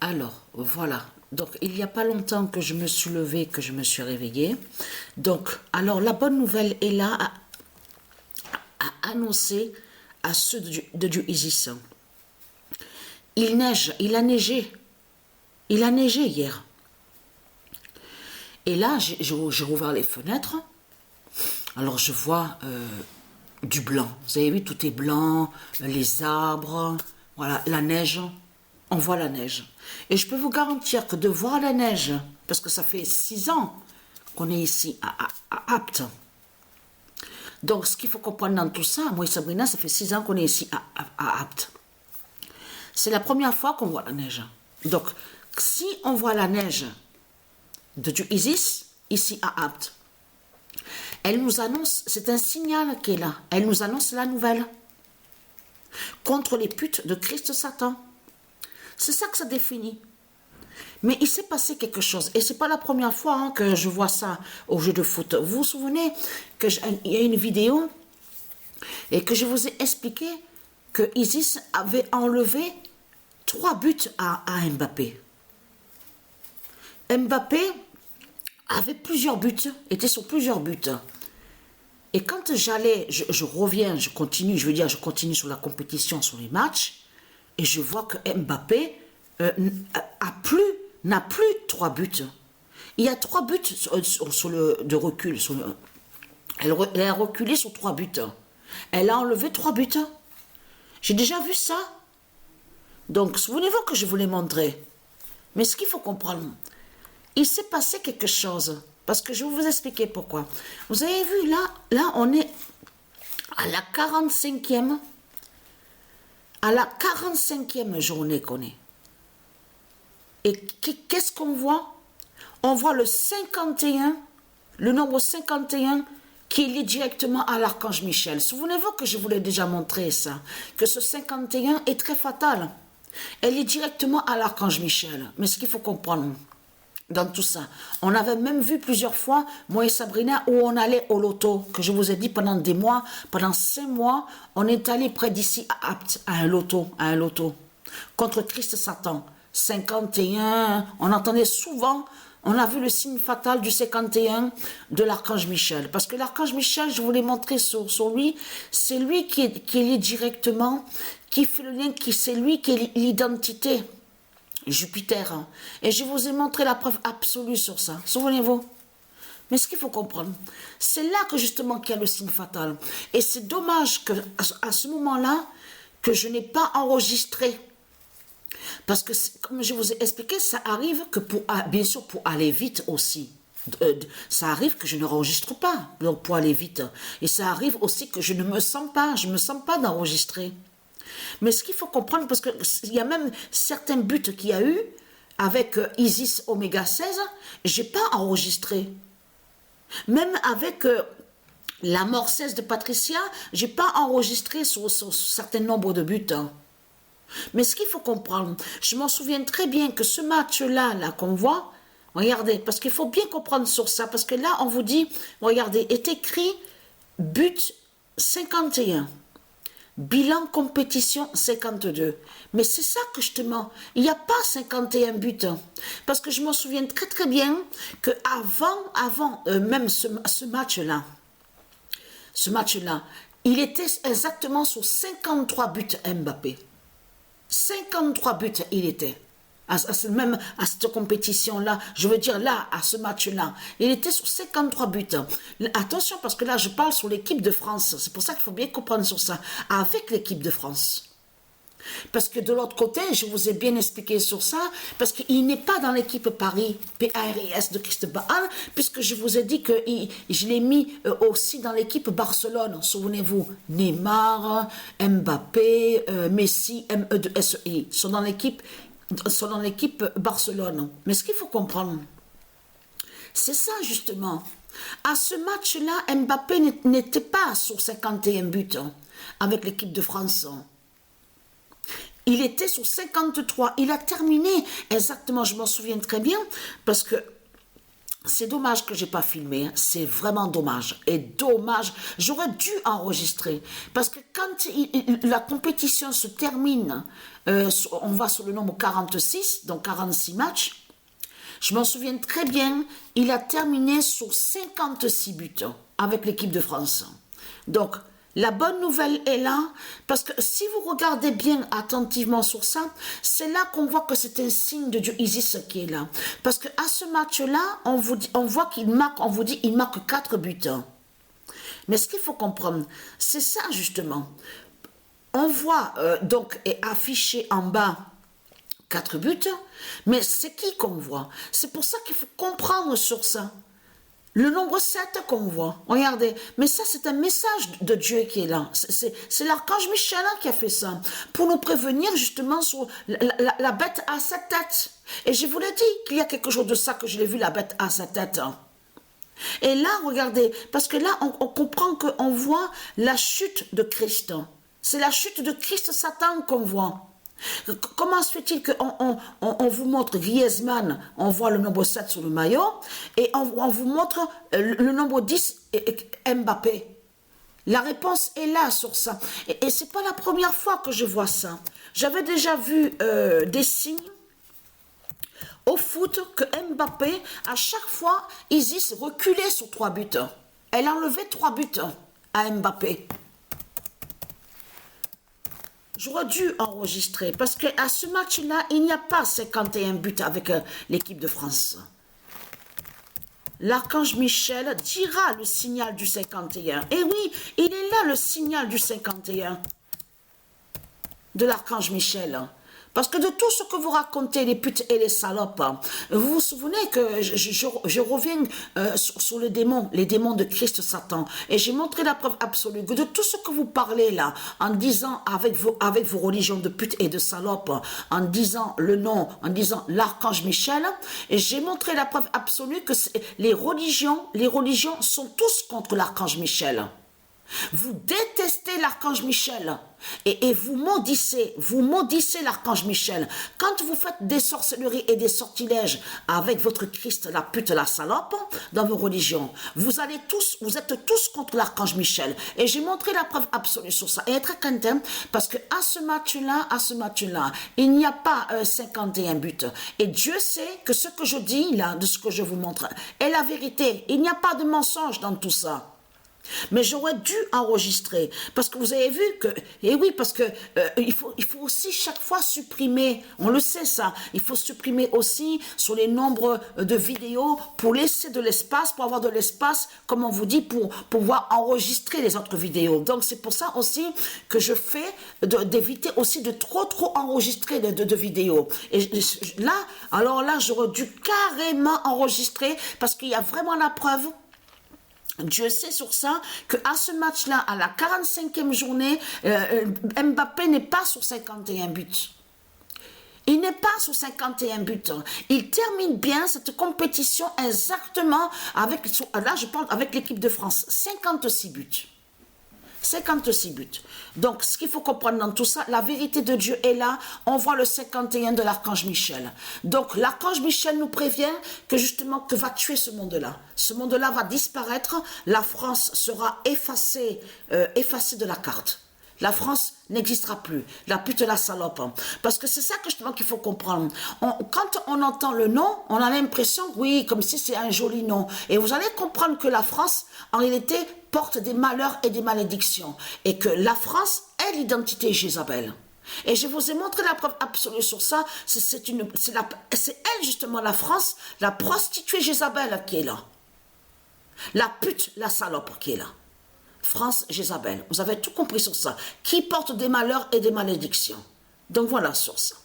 Alors, voilà. Donc, il n'y a pas longtemps que je me suis levée, que je me suis réveillée. Donc, alors, la bonne nouvelle est là à annoncer à ceux de Isis. Il neige, il a neigé. Il a neigé hier. Et là, j'ai rouvert les fenêtres. Alors, je vois du blanc. Vous avez vu, tout est blanc, les arbres, voilà, la neige. On voit la neige. Et je peux vous garantir que de voir la neige, parce que ça fait 6 ans qu'on est ici à Apt. Donc, ce qu'il faut comprendre dans tout ça, moi et Sabrina, ça fait 6 ans qu'on est ici à Apt. C'est la première fois qu'on voit la neige. Donc, si on voit la neige du Isis, ici à Apt, elle nous annonce, c'est un signal qui est là, elle nous annonce la nouvelle. Contre les putes de Christ Satan. C'est ça que ça définit. Mais il s'est passé quelque chose. Et c'est pas la première fois que je vois ça au jeu de foot. Vous vous souvenez qu'il y a une vidéo et que je vous ai expliqué que Isis avait enlevé 3 buts à Mbappé. Mbappé avait plusieurs buts, était sur plusieurs buts. Et quand j'allais, je reviens, je continue sur la compétition, sur les matchs, et je vois que Mbappé n'a plus 3 buts. Il y a 3 buts de recul. Elle a reculé sur 3 buts. Elle a enlevé 3 buts. J'ai déjà vu ça. Donc, souvenez-vous que je vous l'ai montré. Mais ce qu'il faut comprendre, il s'est passé quelque chose. Parce que je vais vous expliquer pourquoi. Vous avez vu, là on est à la 45e. À la 45e journée qu'on est. Et qu'est-ce qu'on voit? On voit le 51, le nombre 51 qui est lié directement à l'archange Michel. Souvenez-vous que je vous l'ai déjà montré ça, que ce 51 est très fatal. Elle est directement à l'archange Michel. Mais ce qu'il faut comprendre dans tout ça, on avait même vu plusieurs fois, moi et Sabrina, où on allait au loto, que je vous ai dit pendant des mois, pendant 5 mois, on est allé près d'ici à un loto, contre Christ Satan. 51, on entendait souvent, on a vu le signe fatal du 51 de l'archange Michel. Parce que l'archange Michel, je vous l'ai montré sur lui, c'est lui qui est lié directement, qui fait le lien, c'est lui qui est l'identité. Jupiter. Et je vous ai montré la preuve absolue sur ça. Souvenez-vous. Mais ce qu'il faut comprendre, c'est là que justement qu'il y a le signe fatal. Et c'est dommage que à ce moment-là, que je n'ai pas enregistré. Parce que, comme je vous ai expliqué, ça arrive que bien sûr, pour aller vite aussi. Ça arrive que je ne enregistre pas, donc pour aller vite. Et ça arrive aussi que je ne me sens pas, d'enregistrer. Mais ce qu'il faut comprendre, parce qu'il y a même certains buts qu'il y a eu avec Isis Oméga 16, je n'ai pas enregistré. Même avec la mort 16 de Patricia, je n'ai pas enregistré sur certains nombres de buts. Mais ce qu'il faut comprendre, je m'en souviens très bien que ce match-là qu'on voit, regardez, parce qu'il faut bien comprendre sur ça, parce que là, on vous dit, regardez, est écrit but 51. Bilan compétition 52. Mais c'est ça que je te mens. Il n'y a pas 51 buts. Parce que je me souviens très très bien que avant même ce match-là, il était exactement sur 53 buts Mbappé. 53 buts il était. Même à cette compétition-là, je veux dire là, à ce match-là, il était sur 53 buts. Attention, parce que là, je parle sur l'équipe de France. C'est pour ça qu'il faut bien comprendre sur ça. Avec l'équipe de France. Parce que de l'autre côté, je vous ai bien expliqué sur ça, parce qu'il n'est pas dans l'équipe Paris, PARIS de Christ Baal, puisque je vous ai dit que je l'ai mis aussi dans l'équipe Barcelone. Souvenez-vous, Neymar, Mbappé, Messi, MEI sont dans l'équipe Barcelone. Mais ce qu'il faut comprendre, c'est ça justement. À ce match-là, Mbappé n'était pas sur 51 buts avec l'équipe de France. Il était sur 53. Il a terminé exactement, je m'en souviens très bien, parce que C'est dommage que j'ai pas filmé, hein. C'est vraiment dommage. Et dommage, j'aurais dû enregistrer. Parce que quand la compétition se termine, on va sur le nombre 46, donc 46 matchs, je m'en souviens très bien, il a terminé sur 56 buts avec l'équipe de France. Donc, la bonne nouvelle est là, parce que si vous regardez bien attentivement sur ça, c'est là qu'on voit que c'est un signe de Dieu Isis qui est là. Parce qu'à ce match-là, on voit qu'il marque, on vous dit, il marque 4 buts. Mais ce qu'il faut comprendre, c'est ça justement. On voit donc affiché en bas 4 buts, mais c'est qui qu'on voit? C'est pour ça qu'il faut comprendre sur ça. Le nombre 7 qu'on voit, regardez, mais ça c'est un message de Dieu qui est là, c'est l'archange Michel qui a fait ça, pour nous prévenir justement sur la bête à 7 têtes. Et je vous l'ai dit qu'il y a quelque chose de ça que je l'ai vu, la bête à 7 têtes. Et là, regardez, parce que là on comprend qu'on voit la chute de Christ. C'est la chute de Christ Satan qu'on voit. Comment se fait-il qu'on vous montre Griezmann, on voit le nombre 7 sur le maillot, et on vous montre le nombre 10 Mbappé? La réponse est là sur ça. Et ce n'est pas la première fois que je vois ça. J'avais déjà vu des signes au foot que Mbappé, à chaque fois, Isis reculait sur 3 buts. Elle enlevait 3 buts à Mbappé. J'aurais dû enregistrer parce qu'à ce match-là, il n'y a pas 51 buts avec l'équipe de France. L'archange Michel dira le signal du 51. Et oui, il est là le signal du 51 de l'archange Michel. Parce que de tout ce que vous racontez, les putes et les salopes, vous vous souvenez que je reviens sur les démons de Christ Satan. Et j'ai montré la preuve absolue que de tout ce que vous parlez là, en disant avec vos religions de putes et de salopes, en disant le nom, en disant l'archange Michel, et j'ai montré la preuve absolue que les religions sont tous contre l'archange Michel. Vous détestez l'archange Michel et vous maudissez l'archange Michel. Quand vous faites des sorcelleries et des sortilèges avec votre Christ, la pute, la salope, dans vos religions, vous êtes tous contre l'archange Michel. Et j'ai montré la preuve absolue sur ça. Et être content parce que à ce match-là, il n'y a pas 51 buts. Et Dieu sait que ce que je dis là, de ce que je vous montre, est la vérité. Il n'y a pas de mensonge dans tout ça. Mais j'aurais dû enregistrer parce que vous avez vu que, et oui, parce que il faut aussi chaque fois supprimer, on le sait ça, il faut supprimer aussi sur les nombres de vidéos pour laisser de l'espace, pour avoir de l'espace, comme on vous dit, pour pouvoir enregistrer les autres vidéos. Donc c'est pour ça aussi que je fais d'éviter aussi de trop enregistrer de vidéos. Et là, alors là, j'aurais dû carrément enregistrer parce qu'il y a vraiment la preuve. Dieu sait sur ça qu'à ce match-là, à la 45e journée, Mbappé n'est pas sur 51 buts. Il n'est pas sur 51 buts. Il termine bien cette compétition exactement avec, là je parle avec l'équipe de France, 56 buts. 56 buts. Donc, ce qu'il faut comprendre dans tout ça, la vérité de Dieu est là. On voit le 51 de l'archange Michel. Donc, l'archange Michel nous prévient que justement, que va tuer ce monde-là. Ce monde-là va disparaître. La France sera effacée de la carte. La France n'existera plus. La pute, la salope. Parce que c'est ça que justement qu'il faut comprendre. Quand on entend le nom, on a l'impression, oui, comme si c'est un joli nom. Et vous allez comprendre que la France, en réalité, porte des malheurs et des malédictions. Et que la France est l'identité Jézabel. Et je vous ai montré la preuve absolue sur ça. C'est elle, justement, la France, la prostituée Jézabel qui est là. La pute, la salope qui est là. France Jézabel. Vous avez tout compris sur ça. Qui porte des malheurs et des malédictions. Donc voilà sur ça.